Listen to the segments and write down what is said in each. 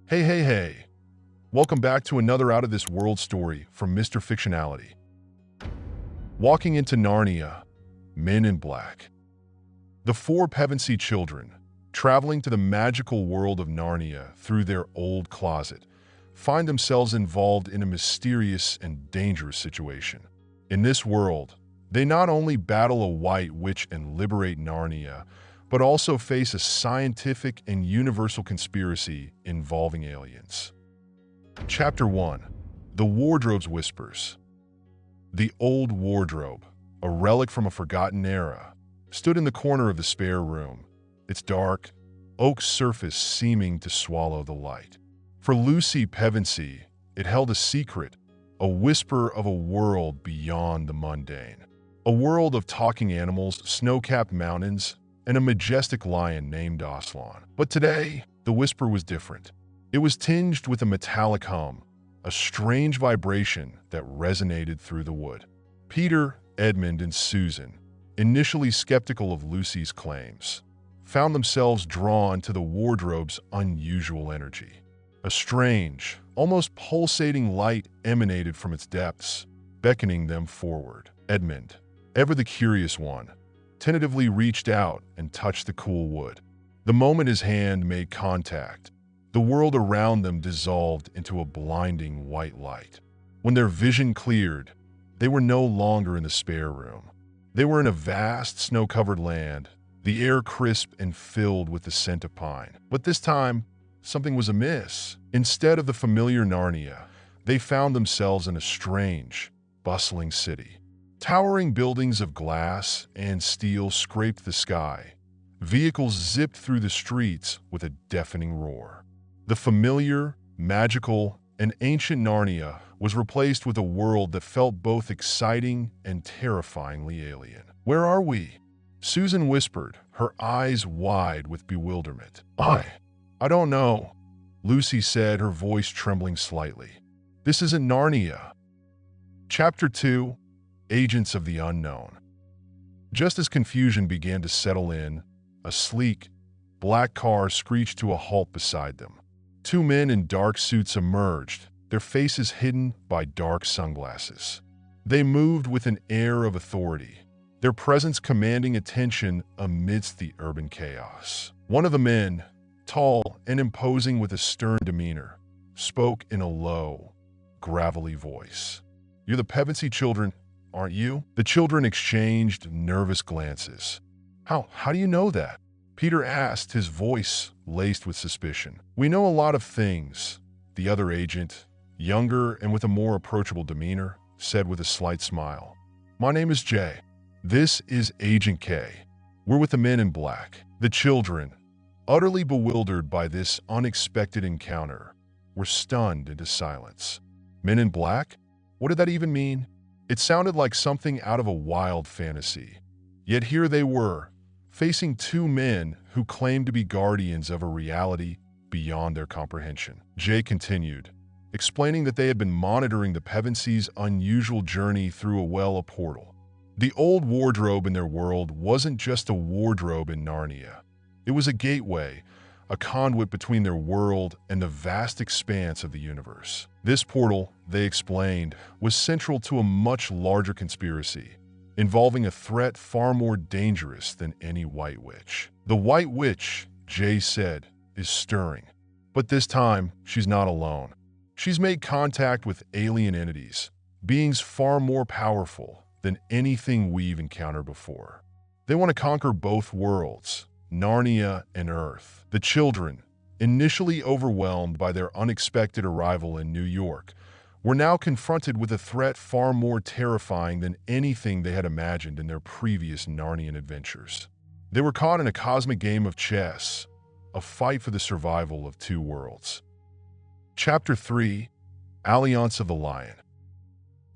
Hey. Welcome back to another Out of This World story from Mr. Fictionality. Walking into Narnia, Men in Black. The four Pevensie children, traveling to the magical world of Narnia through their old closet, find themselves involved in a mysterious and dangerous situation. In this world, they not only battle a white witch and liberate Narnia, but also face a scientific and universal conspiracy involving aliens. Chapter 1. The Wardrobe's Whispers. The old wardrobe, a relic from a forgotten era, stood in the corner of the spare room, its dark, oak surface seeming to swallow the light. For Lucy Pevensie, it held a secret, a whisper of a world beyond the mundane. A world of talking animals, snow-capped mountains, and a majestic lion named Aslan. But today, the whisper was different. It was tinged with a metallic hum, a strange vibration that resonated through the wood. Peter, Edmund, and Susan, initially skeptical of Lucy's claims, found themselves drawn to the wardrobe's unusual energy. A strange, almost pulsating light emanated from its depths, beckoning them forward. Edmund, ever the curious one, tentatively reached out and touched the cool wood. The moment his hand made contact, the world around them dissolved into a blinding white light. When their vision cleared, they were no longer in the spare room. They were in a vast, snow-covered land, the air crisp and filled with the scent of pine. But this time, something was amiss. Instead of the familiar Narnia, they found themselves in a strange, bustling city. Towering buildings of glass and steel scraped the sky. Vehicles zipped through the streets with a deafening roar. The familiar, magical, and ancient Narnia was replaced with a world that felt both exciting and terrifyingly alien. "Where are we?" Susan whispered, her eyes wide with bewilderment. I don't know," Lucy said, her voice trembling slightly. "This isn't Narnia." Chapter 2. Agents of the Unknown. Just as confusion began to settle in, a sleek, black car screeched to a halt beside them. Two men in dark suits emerged, their faces hidden by dark sunglasses. They moved with an air of authority, their presence commanding attention amidst the urban chaos. One of the men, tall and imposing with a stern demeanor, spoke in a low, gravelly voice. "You're the Pevensie children, aren't you?" The children exchanged nervous glances. How do you know that?" Peter asked, his voice laced with suspicion. "We know a lot of things," the other agent, younger and with a more approachable demeanor, said with a slight smile. "My name is Jay. This is Agent K. We're with the Men in Black." The children, utterly bewildered by this unexpected encounter, were stunned into silence. Men in Black? What did that even mean? It sounded like something out of a wild fantasy. Yet here they were, facing two men who claimed to be guardians of a reality beyond their comprehension. Jay continued, explaining that they had been monitoring the Pevensie's unusual journey through a portal. The old wardrobe in their world wasn't just a wardrobe in Narnia. It was a gateway, a conduit between their world and the vast expanse of the universe. This portal, they explained, was central to a much larger conspiracy, involving a threat far more dangerous than any white witch. The white witch, Jay said, is stirring. But this time, she's not alone. She's made contact with alien entities, beings far more powerful than anything we've encountered before. They want to conquer both worlds, Narnia and Earth. The children, initially overwhelmed by their unexpected arrival in New York, were now confronted with a threat far more terrifying than anything they had imagined in their previous Narnian adventures. They were caught in a cosmic game of chess, a fight for the survival of two worlds. Chapter 3. Alliance of the Lion.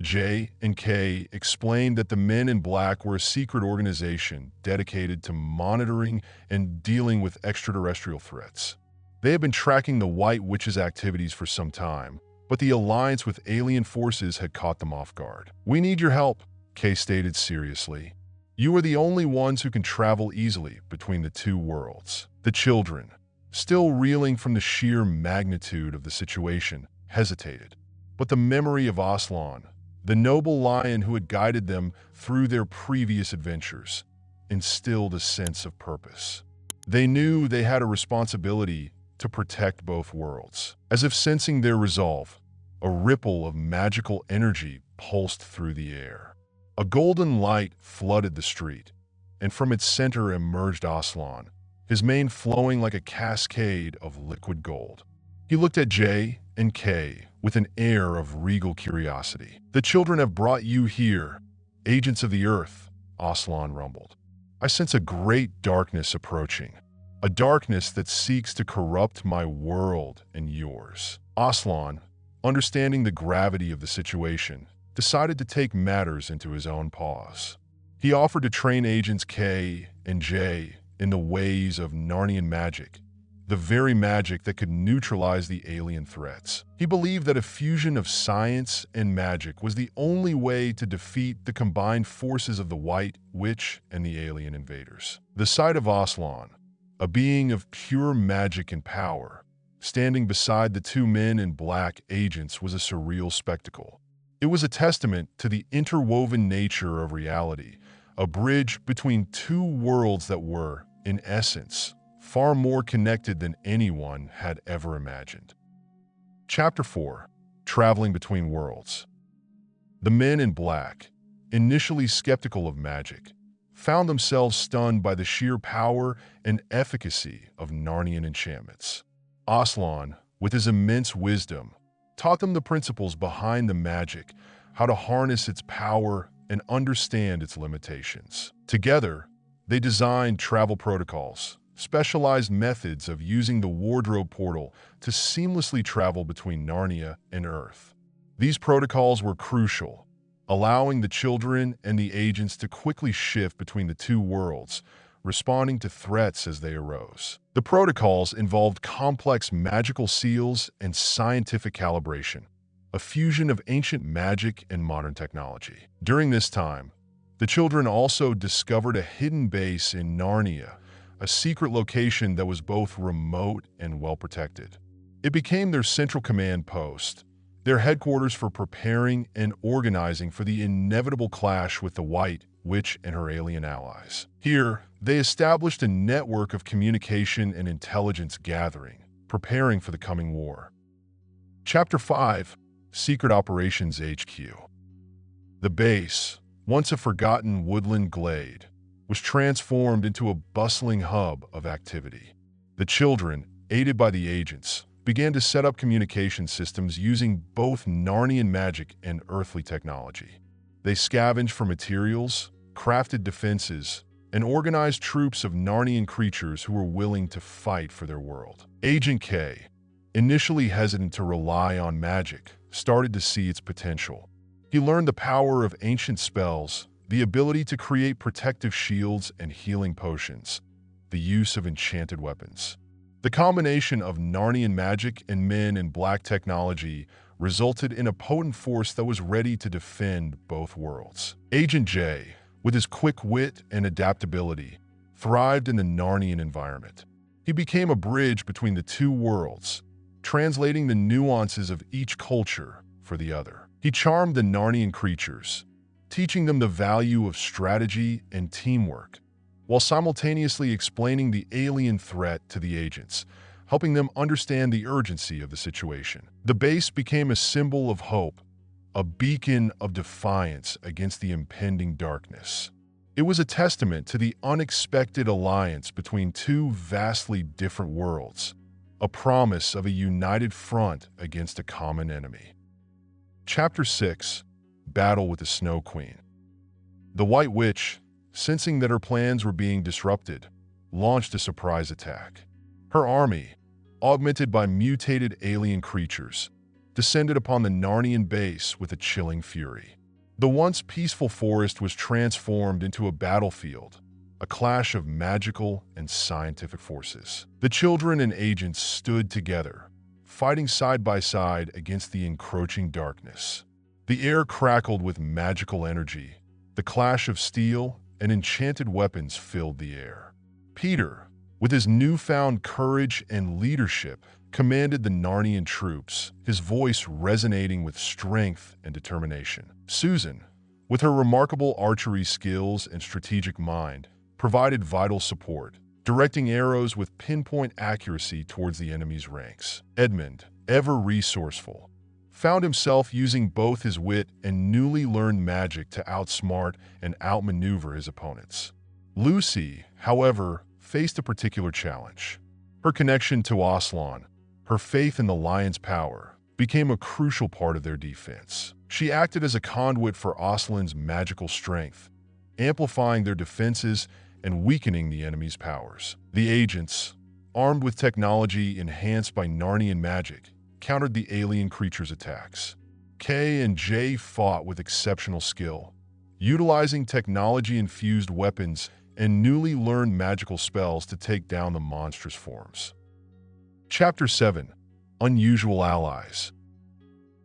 J and K explained that the Men in Black were a secret organization dedicated to monitoring and dealing with extraterrestrial threats. They had been tracking the White Witch's activities for some time, but the alliance with alien forces had caught them off guard. "We need your help," K stated seriously. "You are the only ones who can travel easily between the two worlds." The children, still reeling from the sheer magnitude of the situation, hesitated. But the memory of Aslan, the noble lion who had guided them through their previous adventures, instilled a sense of purpose. They knew they had a responsibility to protect both worlds. As if sensing their resolve, a ripple of magical energy pulsed through the air. A golden light flooded the street, and from its center emerged Aslan, his mane flowing like a cascade of liquid gold. He looked at J and K with an air of regal curiosity. "The children have brought you here, agents of the earth," Aslan rumbled. "I sense a great darkness approaching, a darkness that seeks to corrupt my world and yours." Aslan, understanding the gravity of the situation, decided to take matters into his own paws. He offered to train agents K and J in the ways of Narnian magic, the very magic that could neutralize the alien threats. He believed that a fusion of science and magic was the only way to defeat the combined forces of the White Witch and the alien invaders. The sight of Aslan, a being of pure magic and power, standing beside the two men in black agents was a surreal spectacle. It was a testament to the interwoven nature of reality, a bridge between two worlds that were, in essence, far more connected than anyone had ever imagined. Chapter 4. Traveling Between Worlds. The men in black, initially skeptical of magic, found themselves stunned by the sheer power and efficacy of Narnian enchantments. Aslan, with his immense wisdom, taught them the principles behind the magic, how to harness its power and understand its limitations. Together, they designed travel protocols, specialized methods of using the wardrobe portal to seamlessly travel between Narnia and Earth. These protocols were crucial, allowing the children and the agents to quickly shift between the two worlds, responding to threats as they arose. The protocols involved complex magical seals and scientific calibration, a fusion of ancient magic and modern technology. During this time, the children also discovered a hidden base in Narnia, a secret location that was both remote and well-protected. It became their central command post, their headquarters for preparing and organizing for the inevitable clash with the White Witch and her alien allies. Here, they established a network of communication and intelligence gathering, preparing for the coming war. Chapter 5. Secret Operations HQ. The base, once a forgotten woodland glade, was transformed into a bustling hub of activity. The children, aided by the agents, began to set up communication systems using both Narnian magic and earthly technology. They scavenged for materials, crafted defenses, and organized troops of Narnian creatures who were willing to fight for their world. Agent K, initially hesitant to rely on magic, started to see its potential. He learned the power of ancient spells, the ability to create protective shields and healing potions, the use of enchanted weapons. The combination of Narnian magic and men in black technology resulted in a potent force that was ready to defend both worlds. Agent J, with his quick wit and adaptability, thrived in the Narnian environment. He became a bridge between the two worlds, translating the nuances of each culture for the other. He charmed the Narnian creatures, teaching them the value of strategy and teamwork, while simultaneously explaining the alien threat to the agents, helping them understand the urgency of the situation. The base became a symbol of hope, a beacon of defiance against the impending darkness. It was a testament to the unexpected alliance between two vastly different worlds, a promise of a united front against a common enemy. Chapter 6. Battle with the Snow Queen. The White Witch, sensing that her plans were being disrupted, launched a surprise attack. Her army, augmented by mutated alien creatures, descended upon the Narnian base with a chilling fury. The once peaceful forest was transformed into a battlefield, a clash of magical and scientific forces. The children and agents stood together, fighting side by side against the encroaching darkness. The air crackled with magical energy. The clash of steel and enchanted weapons filled the air. Peter, With his newfound courage and leadership, commanded the Narnian troops, his voice resonating with strength and determination. Susan, with her remarkable archery skills and strategic mind, provided vital support, directing arrows with pinpoint accuracy towards the enemy's ranks. Edmund, ever resourceful, found himself using both his wit and newly learned magic to outsmart and outmaneuver his opponents. Lucy, however, faced a particular challenge. Her connection to Aslan, her faith in the lion's power, became a crucial part of their defense. She acted as a conduit for Aslan's magical strength, amplifying their defenses and weakening the enemy's powers. The agents, armed with technology enhanced by Narnian magic, countered the alien creature's attacks. K and J fought with exceptional skill, utilizing technology-infused weapons and newly learned magical spells to take down the monstrous forms. Chapter 7. Unusual Allies.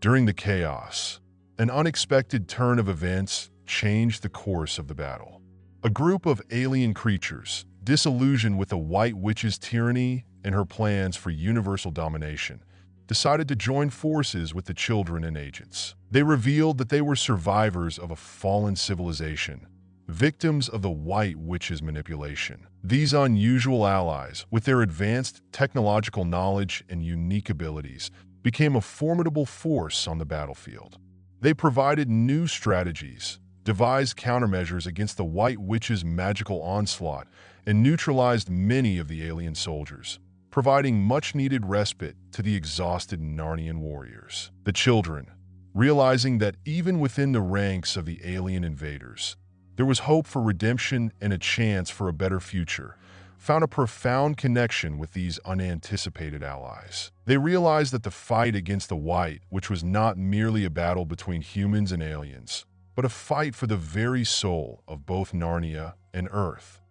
During the chaos, an unexpected turn of events changed the course of the battle. A group of alien creatures, disillusioned with the White Witch's tyranny and her plans for universal domination, decided to join forces with the children and agents. They revealed that they were survivors of a fallen civilization, victims of the White Witch's manipulation. These unusual allies, with their advanced technological knowledge and unique abilities, became a formidable force on the battlefield. They provided new strategies, devised countermeasures against the White Witch's magical onslaught, and neutralized many of the alien soldiers, providing much-needed respite to the exhausted Narnian warriors. The children, realizing that even within the ranks of the alien invaders, there was hope for redemption and a chance for a better future, found a profound connection with these unanticipated allies. They realized that the fight against the White, which was not merely a battle between humans and aliens, but a fight for the very soul of both Narnia and Earth.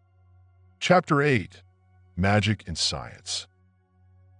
Chapter 8. Magic and Science.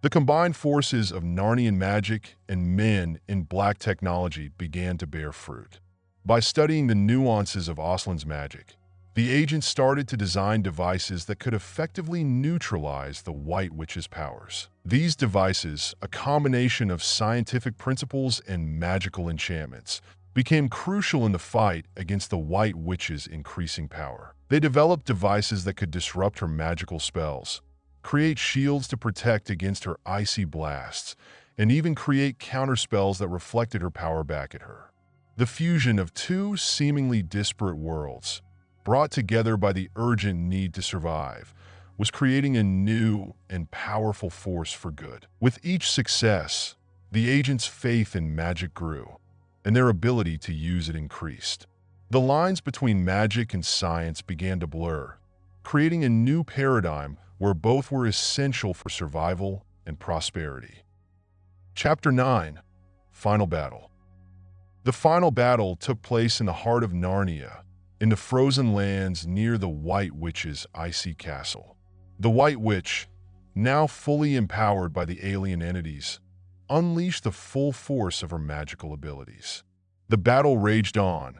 The combined forces of Narnian magic and men in black technology began to bear fruit. By studying the nuances of Aslan's magic, the agents started to design devices that could effectively neutralize the White Witch's powers. These devices, a combination of scientific principles and magical enchantments, became crucial in the fight against the White Witch's increasing power. They developed devices that could disrupt her magical spells, create shields to protect against her icy blasts, and even create counterspells that reflected her power back at her. The fusion of two seemingly disparate worlds, brought together by the urgent need to survive, was creating a new and powerful force for good. With each success, the agents' faith in magic grew, and their ability to use it increased. The lines between magic and science began to blur, creating a new paradigm where both were essential for survival and prosperity. Chapter 9. Final Battle. The final battle took place in the heart of Narnia, in the frozen lands near the White Witch's icy castle. The White Witch, now fully empowered by the alien entities, unleashed the full force of her magical abilities. The battle raged on,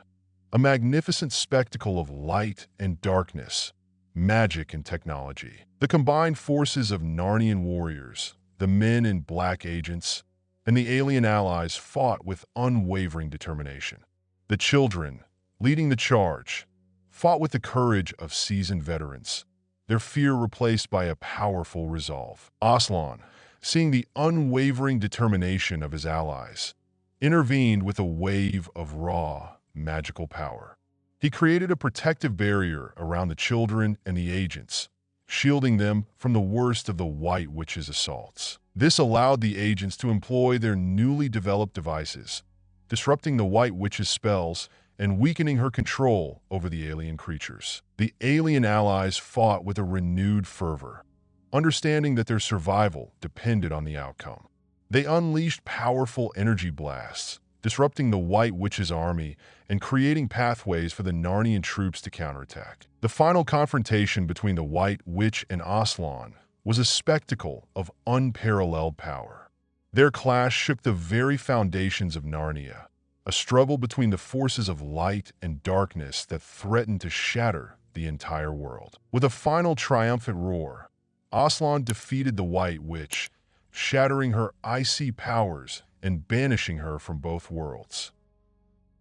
a magnificent spectacle of light and darkness, magic and technology. The combined forces of Narnian warriors, the men in black agents, and the alien allies fought with unwavering determination. The children, leading the charge, fought with the courage of seasoned veterans, their fear replaced by a powerful resolve. Aslan, seeing the unwavering determination of his allies, intervened with a wave of raw, magical power. He created a protective barrier around the children and the agents, shielding them from the worst of the White Witch's assaults. This allowed the agents to employ their newly developed devices, disrupting the White Witch's spells and weakening her control over the alien creatures. The alien allies fought with a renewed fervor, understanding that their survival depended on the outcome. They unleashed powerful energy blasts, disrupting the White Witch's army and creating pathways for the Narnian troops to counterattack. The final confrontation between the White Witch and Aslan was a spectacle of unparalleled power. Their clash shook the very foundations of Narnia, a struggle between the forces of light and darkness that threatened to shatter the entire world. With a final triumphant roar, Aslan defeated the White Witch, shattering her icy powers and banishing her from both worlds.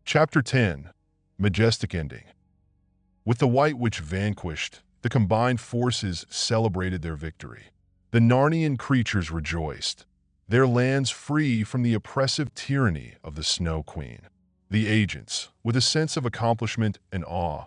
Chapter 10. Majestic Ending. With the White Witch vanquished, the combined forces celebrated their victory. The Narnian creatures rejoiced, their lands free from the oppressive tyranny of the Snow Queen. The agents, with a sense of accomplishment and awe,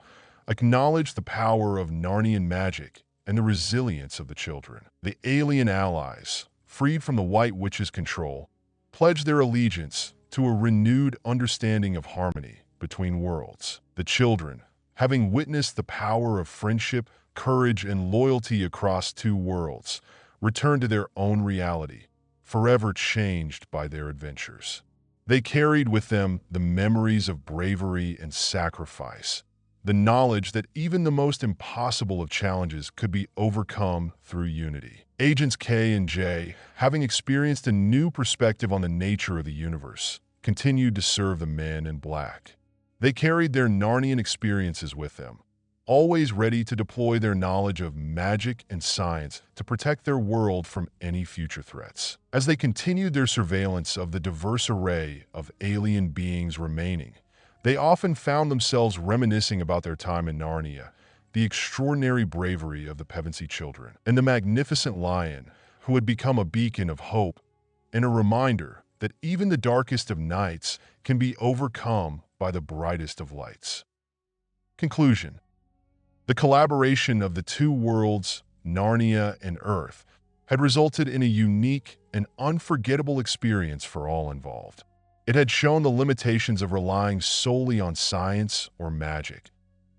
acknowledged the power of Narnian magic and the resilience of the children. The alien allies, freed from the White Witch's control, pledged their allegiance to a renewed understanding of harmony between worlds. The children, having witnessed the power of friendship, courage, and loyalty across two worlds, returned to their own reality, forever changed by their adventures. They carried with them the memories of bravery and sacrifice, the knowledge that even the most impossible of challenges could be overcome through unity. Agents K and J, having experienced a new perspective on the nature of the universe, continued to serve the men in black. They carried their Narnian experiences with them, always ready to deploy their knowledge of magic and science to protect their world from any future threats. As they continued their surveillance of the diverse array of alien beings remaining, they often found themselves reminiscing about their time in Narnia, the extraordinary bravery of the Pevensie children, and the magnificent lion who had become a beacon of hope and a reminder that even the darkest of nights can be overcome by the brightest of lights. Conclusion. The collaboration of the two worlds, Narnia and Earth, had resulted in a unique and unforgettable experience for all involved. It had shown the limitations of relying solely on science or magic,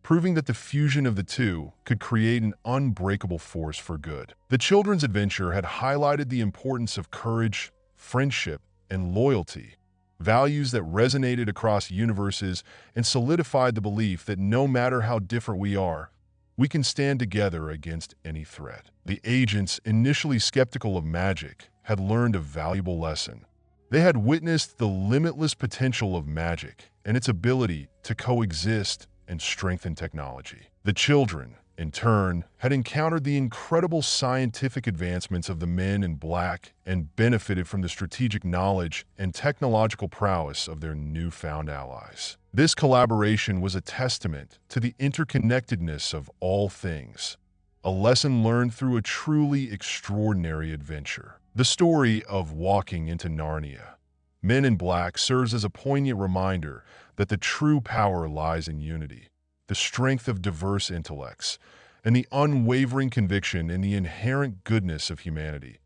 proving that the fusion of the two could create an unbreakable force for good. The children's adventure had highlighted the importance of courage, friendship, and loyalty, values that resonated across universes and solidified the belief that no matter how different we are, we can stand together against any threat. The agents, initially skeptical of magic, had learned a valuable lesson. They had witnessed the limitless potential of magic and its ability to coexist and strengthen technology. The children, in turn, had encountered the incredible scientific advancements of the men in black and benefited from the strategic knowledge and technological prowess of their newfound allies. This collaboration was a testament to the interconnectedness of all things, a lesson learned through a truly extraordinary adventure. The story of Walking into Narnia, Men in Black, serves as a poignant reminder that the true power lies in unity, the strength of diverse intellects, and the unwavering conviction in the inherent goodness of humanity,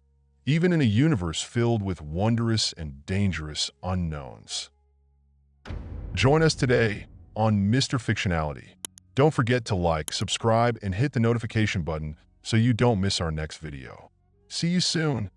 even in a universe filled with wondrous and dangerous unknowns. Join us today on Mr. Fictionality. Don't forget to like, subscribe, and hit the notification button so you don't miss our next video. See you soon.